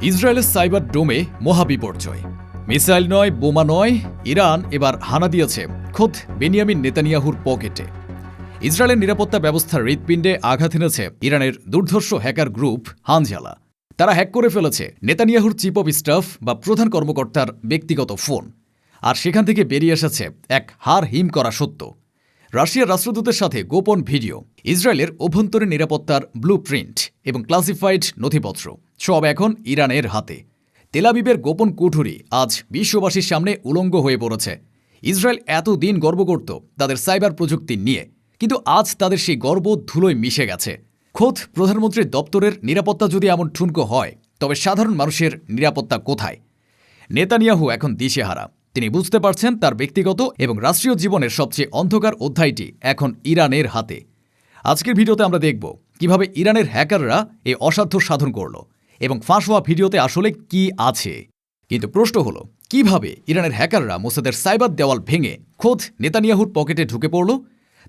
ইসরায়েলের cyber ডোমে মহাবিপর্যয়। Missile নয়, বোমা নয়, ইরান এবার হানা দিয়েছে খোদ বেনিয়ামিন নেতানিয়াহুর পকেটে। ইসরায়েলের নিরাপত্তা ব্যবস্থার হৃৎপিণ্ডে আঘাত এনেছে ইরানের দুর্ধর্ষ হ্যাকার গ্রুপ হানজালা। তারা হ্যাক করে ফেলেছে নেতানিয়াহুর চিফ অব স্টাফ বা প্রধান কর্মকর্তার ব্যক্তিগত ফোন। আর সেখান থেকে বেরিয়ে এসেছে এক হাড় হিম করা সত্য। রাশিয়ার রাষ্ট্রদূতের সাথে গোপন ভিডিও, ইসরায়েলের অভ্যন্তরীণ নিরাপত্তার ব্লু প্রিন্ট এবং ক্লাসিফাইড নথিপত্র সব এখন ইরানের হাতে। তেল আবিবের গোপন কুঠুরি আজ বিশ্ববাসীর সামনে উলঙ্গ হয়ে পড়েছে। ইসরায়েল এতদিন গর্ব করত তাদের সাইবার প্রযুক্তি নিয়ে, কিন্তু আজ তাদের সেই গর্ব ধুলোয় মিশে গেছে। খোদ প্রধানমন্ত্রীর দপ্তরের নিরাপত্তা যদি এমন ঠুনকো হয়, তবে সাধারণ মানুষের নিরাপত্তা কোথায়? নেতানিয়াহু এখন দিশেহারা। তিনি বুঝতে পারছেন তার ব্যক্তিগত এবং রাষ্ট্রীয় জীবনের সবচেয়ে অন্ধকার অধ্যায়টি এখন ইরানের হাতে। আজকের ভিডিওতে আমরা দেখব কিভাবে ইরানের হ্যাকাররা এই অসাধ্য সাধন করল এবং ফাঁস হওয়া ভিডিওতে আসলে কি আছে। কিন্তু প্রশ্ন হলো, কিভাবে ইরানের হ্যাকাররা মোসাদের সাইবার দেওয়াল ভেঙে খোদ নেতানিয়াহুর পকেটে ঢুকে পড়ল?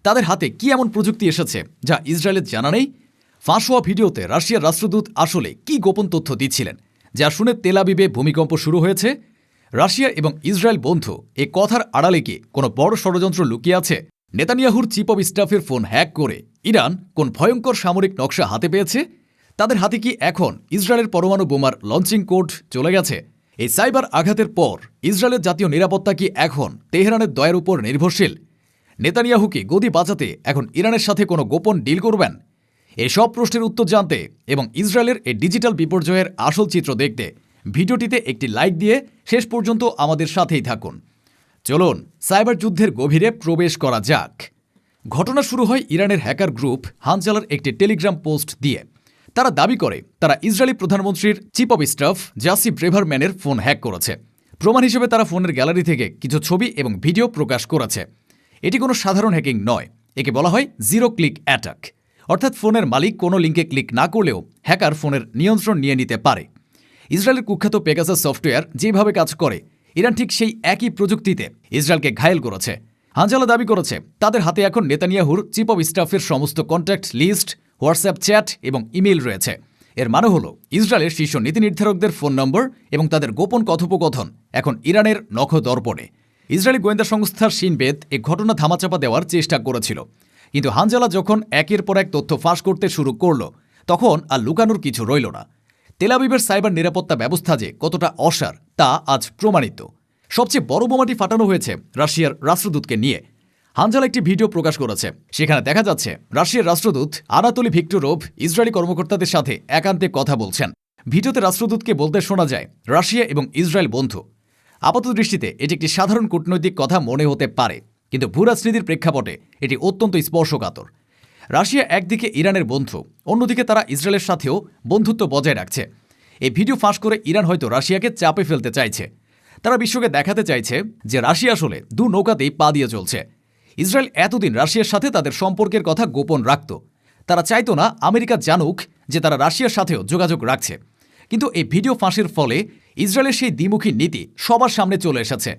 তাদের হাতে কি এমন প্রযুক্তি এসেছে যা ইসরায়েলের জানা নেই? ফাঁস হওয়া ভিডিওতে রাশিয়ার রাষ্ট্রদূত আসলে কি গোপন তথ্য দিচ্ছিলেন, যা শুনে তেল আবিবে ভূমিকম্প শুরু হয়েছে? রাশিয়া এবং ইসরায়েল বন্ধু, এ কথার আড়ালে কি কোনো বড় ষড়যন্ত্র লুকিয়ে আছে? নেতানিয়াহুর চিফ অব স্টাফের ফোন হ্যাক করে ইরান কোন ভয়ঙ্কর সামরিক নকশা হাতে পেয়েছে? তাদের হাতে কি এখন ইসরায়েলের পরমাণু বোমার লঞ্চিং কোড চলে গেছে? এই সাইবার আঘাতের পর ইসরায়েলের জাতীয় নিরাপত্তা কি এখন তেহরানের দয়ের উপর নির্ভরশীল? নেতানিয়াহুকে গদি বাঁচাতে এখন ইরানের সাথে কোনো গোপন ডিল করবেন? এই সব প্রশ্নের উত্তর জানতে এবং ইসরায়েলের এই ডিজিটাল বিপর্যয়ের আসল চিত্র দেখতে ভিডিওটিতে একটি লাইক দিয়ে শেষ পর্যন্ত আমাদের সাথেই থাকুন। চলুন সাইবার যুদ্ধের গভীরে প্রবেশ করা যাক। ঘটনা শুরু হয় ইরানের হ্যাকার গ্রুপ হানজালার একটি টেলিগ্রাম পোস্ট দিয়ে। তারা দাবি করে তারা ইসরায়েলি প্রধানমন্ত্রীর চিফ অব স্টাফ জাসি ব্রেভারম্যানের ফোন হ্যাক করেছে। প্রমাণ হিসেবে তারা ফোনের গ্যালারি থেকে কিছু ছবি এবং ভিডিও প্রকাশ করেছে। এটি কোনো সাধারণ হ্যাকিং নয়, একে বলা হয় জিরো ক্লিক অ্যাটাক। অর্থাৎ ফোনের মালিক কোনো লিঙ্কে ক্লিক না করলেও হ্যাকার ফোনের নিয়ন্ত্রণ নিয়ে নিতে পারে। ইসরায়েলের কুখ্যাত পেগাসাস সফটওয়্যার যেভাবে কাজ করে, ইরান ঠিক সেই একই প্রযুক্তিতে ইসরায়েলকে ঘায়েল করেছে। হানজালা দাবি করেছে তাদের হাতে এখন নেতানিয়াহুর চিফ অব স্টাফের সমস্ত কন্ট্যাক্ট লিস্ট, হোয়াটসঅ্যাপ চ্যাট এবং ইমেইল রয়েছে। এর মানে হলো ইসরায়েলের শীর্ষ নীতি নির্ধারকদের ফোন নম্বর এবং তাদের গোপন কথোপকথন এখন ইরানের নখদর্পণে। ইসরায়েলি গোয়েন্দা সংস্থা শিনবেদ এ ঘটনা ধামাচাপা দেওয়ার চেষ্টা করেছিল, কিন্তু হানজালা যখন একের পর এক তথ্য ফাঁস করতে শুরু করল, তখন আর লুকানোর কিছু রইল না। তেল আবিবের সাইবার নিরাপত্তা ব্যবস্থা যে কতটা অসার তা আজ প্রমাণিত। সবচেয়ে বড় বোমাটি ফাটানো হয়েছে রাশিয়ার রাষ্ট্রদূতকে নিয়ে। হানজালা একটি ভিডিও প্রকাশ করেছে। সেখানে দেখা যাচ্ছে রাশিয়ার রাষ্ট্রদূত আনাতোলি ভিক্টরোভ ইসরায়েলি কর্মকর্তাদের সাথে একান্তে কথা বলছেন। ভিডিওতে রাষ্ট্রদূতকে বলতে শোনা যায়, রাশিয়া এবং ইসরায়েল বন্ধু। আপাতদৃষ্টিতে এটি একটি সাধারণ কূটনৈতিক কথা মনে হতে পারে, কিন্তু ভূরাজনীতির প্রেক্ষাপটে এটি অত্যন্ত স্পর্শকাতর। রাশিয়া একদিকে ইরানের বন্ধু, অন্যদিকে তারা ইসরায়েলের সাথেও বন্ধুত্ব বজায় রাখছে। এই ভিডিও ফাঁস করে ইরান হয়তো রাশিয়াকে চাপে ফেলতে চাইছে। তারা বিশ্বকে দেখাতে চাইছে যে রাশিয়া আসলে দু নৌকাতেই পা দিয়ে চলছে। ইসরায়েল এতদিন রাশিয়ার সাথে তাদের সম্পর্কের কথা গোপন রাখত। তারা চাইতো না আমেরিকা জানুক যে তারা রাশিয়ার সাথেও যোগাযোগ রাখছে। কিন্তু এই ভিডিও ফাঁসের ফলে ইসরায়েলের সেই দ্বিমুখী নীতি সবার সামনে চলে এসেছে।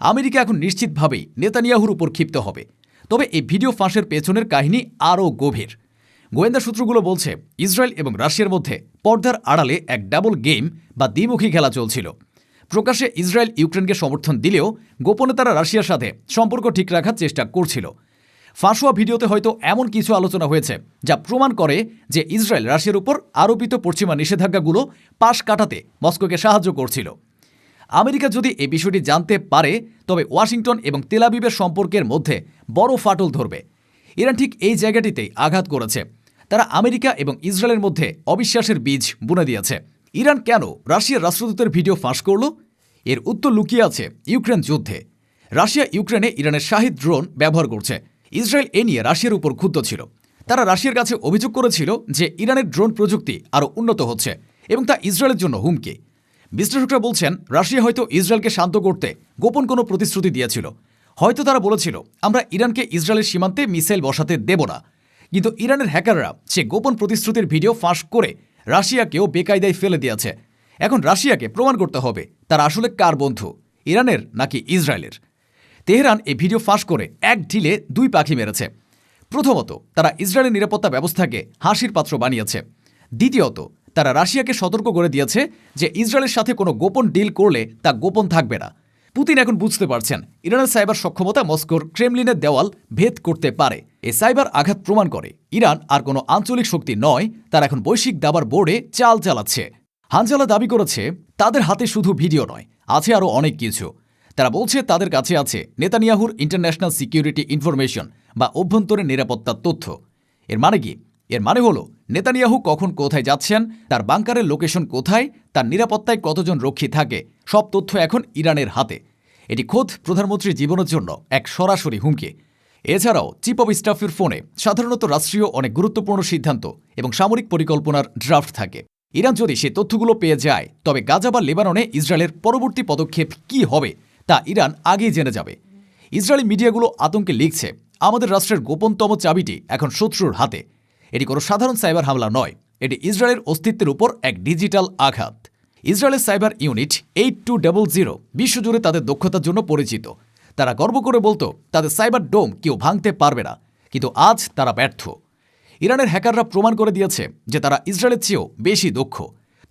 আমেরিকা এখন নিশ্চিতভাবেই নেতানিয়াহুর উপর ক্ষিপ্ত হবে। তবে এই ভিডিও ফাঁসের পেছনের কাহিনী আরও গভীর। গোয়েন্দা সূত্রগুলো বলছে ইসরায়েল এবং রাশিয়ার মধ্যে পর্দার আড়ালে এক ডাবল গেম বা দ্বিমুখী খেলা চলছিল। প্রকাশ্যে ইসরায়েল ইউক্রেনকে সমর্থন দিলেও গোপনে তারা রাশিয়ার সাথে সম্পর্ক ঠিক রাখার চেষ্টা করছিল। ফাঁস হওয়া ভিডিওতে হয়তো এমন কিছু আলোচনা হয়েছে যা প্রমাণ করে যে ইসরায়েল রাশিয়ার উপর আরোপিত পশ্চিমা নিষেধাজ্ঞাগুলো পাশ কাটাতে মস্কোকে সাহায্য করছিল। আমেরিকা যদি এই বিষয়টি জানতে পারে, তবে ওয়াশিংটন এবং তেল আবিবের সম্পর্কের মধ্যে বড় ফাটল ধরবে। ইরান ঠিক এই জায়গাটিতেই আঘাত করেছে। তারা আমেরিকা এবং ইসরায়েলের মধ্যে অবিশ্বাসের বীজ বুনে দিয়েছে। ইরান কেন রাশিয়ার রাষ্ট্রদূতের ভিডিও ফাঁস করল? এর উত্তর লুকিয়ে আছে ইউক্রেন যুদ্ধে। রাশিয়া ইউক্রেনে ইরানের শাহিদ ড্রোন ব্যবহার করছে। ইসরায়েল এ নিয়ে রাশিয়ার উপর ক্ষুব্ধ ছিল। তারা রাশিয়ার কাছে অভিযোগ করেছিল যে ইরানের ড্রোন প্রযুক্তি আরও উন্নত হচ্ছে এবং তা ইসরায়েলের জন্য হুমকি। বিশ্লেষকরা বলছেন রাশিয়া হয়তো ইসরায়েলকে শান্ত করতে গোপন কোনো প্রতিশ্রুতি দিয়েছিল। হয়তো তারা বলেছিল, আমরা ইরানকে ইসরায়েলের সীমান্তে মিসাইল বসাতে দেব না। কিন্তু ইরানের হ্যাকাররা সে গোপন প্রতিশ্রুতির ভিডিও ফাঁস করে রাশিয়াকেও বেকায়দায় ফেলে দিয়েছে। এখন রাশিয়াকে প্রমাণ করতে হবে তারা আসলে কার বন্ধু, ইরানের নাকি ইসরায়েলের। তেহরান এই ভিডিও ফাঁস করে এক ঢিলে দুই পাখি মেরেছে। প্রথমত, তারা ইসরায়েলের নিরাপত্তা ব্যবস্থাকে হাসির পাত্র বানিয়েছে। দ্বিতীয়ত, তারা রাশিয়াকে সতর্ক করে দিয়েছে যে ইসরায়েলের সাথে কোনো গোপন ডিল করলে তা গোপন থাকবে না। পুতিন এখন বুঝতে পারছেন ইরানের সাইবার সক্ষমতা মস্কোর ক্রেমলিনের দেওয়াল ভেদ করতে পারে। এই সাইবার আঘাত প্রমাণ করে ইরান আর কোনো আঞ্চলিক শক্তি নয়, তারা এখন বৈশ্বিক দাবার বোর্ডে চাল চালাচ্ছে। হানজালা দাবি করেছে তাদের হাতে শুধু ভিডিও নয়, আছে আরও অনেক কিছু। তারা বলছে তাদের কাছে আছে নেতানিয়াহুর ইন্টারন্যাশনাল সিকিউরিটি ইনফরমেশন বা অভ্যন্তরীণ নিরাপত্তার তথ্য। এর মানে কি? এর মানে হলো নেতানিয়াহু কখন কোথায় যাচ্ছেন, তার বাংকারের লোকেশন কোথায়, তার নিরাপত্তায় কতজন রক্ষী থাকে, সব তথ্য এখন ইরানের হাতে। এটি খোদ প্রধানমন্ত্রীর জীবনের জন্য এক সরাসরি হুমকি। এছাড়াও চিফ অব স্টাফের ফোনে সাধারণত রাষ্ট্রীয় অনেক গুরুত্বপূর্ণ সিদ্ধান্ত এবং সামরিক পরিকল্পনার ড্রাফট থাকে। ইরান যদি সে তথ্যগুলো পেয়ে যায়, তবে গাজা বা লেবাননে ইসরায়েলের পরবর্তী পদক্ষেপ কী হবে তা ইরান আগেই জেনে যাবে। ইসরায়েলি মিডিয়াগুলো আতঙ্কে লিখছে, আমাদের রাষ্ট্রের গোপনতম চাবিটি এখন শত্রুর হাতে। এটি কোনো সাধারণ সাইবার হামলা নয়, এটি ইসরায়েলের অস্তিত্বের উপর এক ডিজিটাল আঘাত। ইসরায়েলের সাইবার ইউনিট 8200 বিশ্বজুড়ে তাদের দক্ষতার জন্য পরিচিত। তারা গর্ব করে বলতো তাদের সাইবার ডোম কেউ ভাঙতে পারবে না, কিন্তু আজ তারা ব্যর্থ। ইরানের হ্যাকাররা প্রমাণ করে দিয়েছে যে তারা ইসরায়েলের চেয়েও বেশি দক্ষ।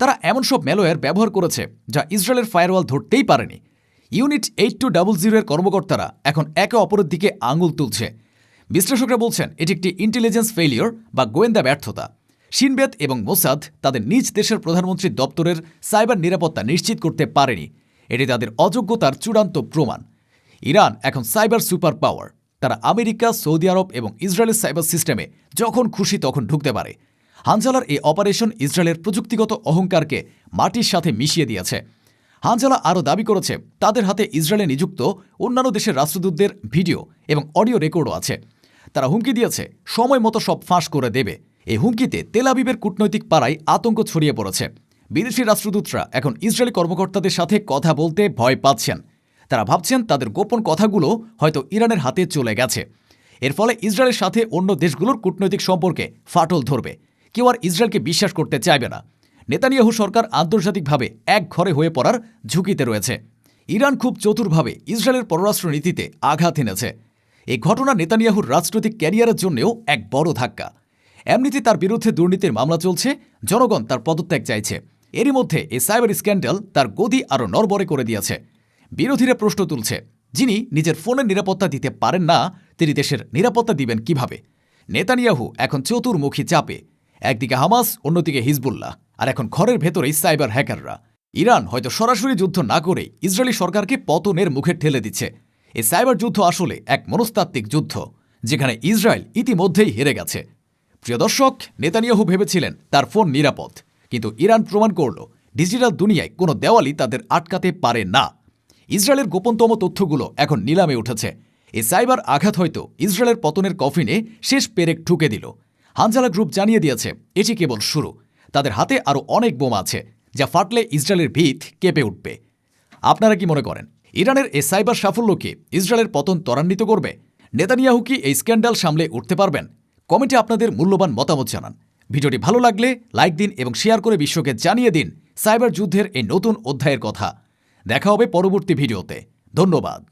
তারা এমন সব ম্যালওয়্যার ব্যবহার করেছে যা ইসরায়েলের ফায়ারওয়াল ধরতেই পারেনি। ইউনিট 8200 এর কর্মকর্তারা এখন একে অপরের দিকে আঙুল তুলছে। বিশ্লেষকরা বলছেন এটি একটি ইন্টেলিজেন্স ফেইলিওর বা গোয়েন্দা ব্যর্থতা। শিনবেত এবং মোসাদ তাদের নিজ দেশের প্রধানমন্ত্রীর দপ্তরের সাইবার নিরাপত্তা নিশ্চিত করতে পারেনি। এটি তাদের অযোগ্যতার চূড়ান্ত প্রমাণ। ইরান এখন সাইবার সুপার পাওয়ার। তারা আমেরিকা, সৌদি আরব এবং ইসরায়েলের সাইবার সিস্টেমে যখন খুশি তখন ঢুকতে পারে। হানজালার এই অপারেশন ইসরায়েলের প্রযুক্তিগত অহংকারকে মাটির সাথে মিশিয়ে দিয়েছে। হানজালা আরও দাবি করেছে তাদের হাতে ইসরায়েলে নিযুক্ত অন্যান্য দেশের রাষ্ট্রদূতদের ভিডিও এবং অডিও রেকর্ডও আছে। তারা হুমকি দিয়েছে সময় মতো সব ফাঁস করে দেবে। এই হুমকিতে তেল আবিবের কূটনৈতিক পাড়ায় আতঙ্ক ছড়িয়ে পড়েছে। বিদেশি রাষ্ট্রদূতরা এখন ইসরায়েলি কর্মকর্তাদের সাথে কথা বলতে ভয় পাচ্ছেন। তারা ভাবছেন তাদের গোপন কথাগুলো হয়তো ইরানের হাতে চলে গেছে। এর ফলে ইসরায়েলের সাথে অন্য দেশগুলোর কূটনৈতিক সম্পর্কে ফাটল ধরবে। কেউ আর ইসরায়েলকে বিশ্বাস করতে চাইবে না। নেতানিয়াহু সরকার আন্তর্জাতিকভাবে একঘরে হয়ে পড়ার ঝুঁকিতে রয়েছে। ইরান খুব চতুরভাবে ইসরায়েলের পররাষ্ট্র নীতিতে আঘাত এনেছে। এই ঘটনা নেতানিয়াহুর রাজনৈতিক ক্যারিয়ারের জন্যও এক বড় ধাক্কা। এমনিতে তার বিরুদ্ধে দুর্নীতির মামলা চলছে, জনগণ তার পদত্যাগ চাইছে। এরই মধ্যে এই সাইবার স্ক্যান্ডাল তার গদি আরও নড়বড়ে করে দিয়েছে। বিরোধীরা প্রশ্ন তুলছে, যিনি নিজের ফোনের নিরাপত্তা দিতে পারেন না, তিনি দেশের নিরাপত্তা দিবেন কিভাবে? নেতানিয়াহু এখন চতুর্মুখী চাপে। একদিকে হামাস, অন্যদিকে হিজবুল্লাহ, আর এখন ঘরের ভেতরেই সাইবার হ্যাকাররা। ইরান হয়তো সরাসরি যুদ্ধ না করে ইসরায়েলি সরকারকে পতনের মুখে ঠেলে দিচ্ছে। এই সাইবার যুদ্ধ আসলে এক মনস্তাত্ত্বিক যুদ্ধ, যেখানে ইসরায়েল ইতিমধ্যেই হেরে গেছে। প্রিয় দর্শক, নেতানিয়াহু ভেবেছিলেন তার ফোন নিরাপদ, কিন্তু ইরান প্রমাণ করল ডিজিটাল দুনিয়ায় কোনো দেওয়ালই তাদের আটকাতে পারে না। ইসরায়েলের গোপনতম তথ্যগুলো এখন নিলামে উঠেছে। এই সাইবার আঘাত হয়তো ইসরায়েলের পতনের কফিনে শেষ পেরেক ঠুকে দিল। হানজালা গ্রুপ জানিয়ে দিয়েছে এটি কেবল শুরু। তাদের হাতে আরও অনেক বোমা আছে, যা ফাটলে ইসরায়েলের ভিত কেঁপে উঠবে। আপনারা কি মনে করেন ইরানের এই সাইবার সাফল্য কি ইসরায়েলের পতন ত্বরান্বিত করবে? নেতানিয়াহু কি এই স্ক্যান্ডাল সামলে উঠতে পারবেন? কমেন্টে আপনাদের মূল্যবান মতামত জানান। ভিডিওটি ভালো লাগলে লাইক দিন এবং শেয়ার করে বিশ্বকে জানিয়ে দিন সাইবার যুদ্ধের এই নতুন অধ্যায়ের কথা। দেখা হবে পরবর্তী ভিডিওতে। ধন্যবাদ।